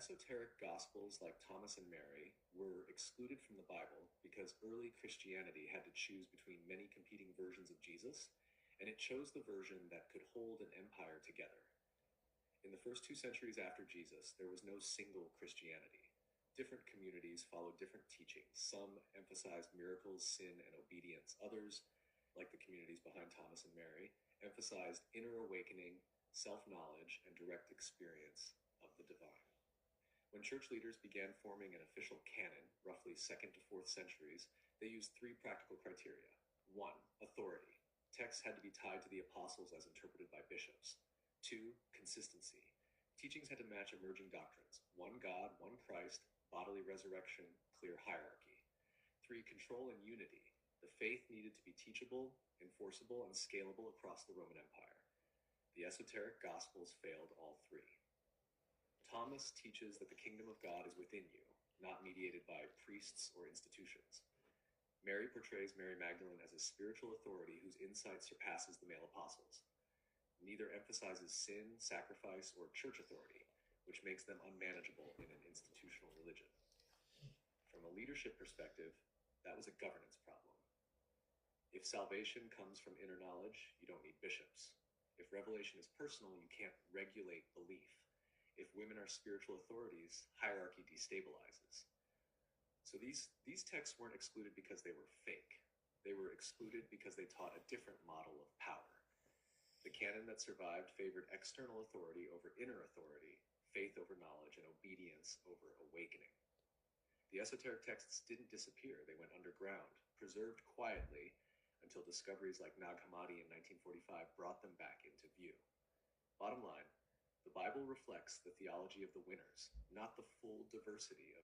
Esoteric gospels like Thomas and Mary were excluded from the Bible because early Christianity had to choose between many competing versions of Jesus, and it chose the version that could hold an empire together. In the first 2 centuries after Jesus, there was no single Christianity. Different communities followed different teachings. Some emphasized miracles, sin, and obedience. Others, like the communities behind Thomas and Mary, emphasized inner awakening, self-knowledge, and direct experience of the divine. When church leaders began forming an official canon, roughly 2nd to 4th centuries, they used three practical criteria. 1. Authority. Texts had to be tied to the apostles as interpreted by bishops. 2. Consistency. Teachings had to match emerging doctrines. One God, one Christ, bodily resurrection, clear hierarchy. 3. Control and unity. The faith needed to be teachable, enforceable, and scalable across the Roman Empire. The esoteric gospels failed all three. Thomas teaches that the kingdom of God is within you, not mediated by priests or institutions. Mary portrays Mary Magdalene as a spiritual authority whose insight surpasses the male apostles. Neither emphasizes sin, sacrifice, or church authority, which makes them unmanageable in an institutional religion. From a leadership perspective, that was a governance problem. If salvation comes from inner knowledge, you don't need bishops. If revelation is personal, you can't regulate belief. If women are spiritual authorities, hierarchy destabilizes. So these texts weren't excluded because they were fake. They were excluded because they taught a different model of power. The canon that survived favored external authority over inner authority, faith over knowledge, and obedience over awakening. The esoteric texts didn't disappear. They went underground, preserved quietly, until discoveries like Nag Hammadi in 1945 brought them back into view. Bottom line, the Bible reflects the theology of the winners, not the full diversity of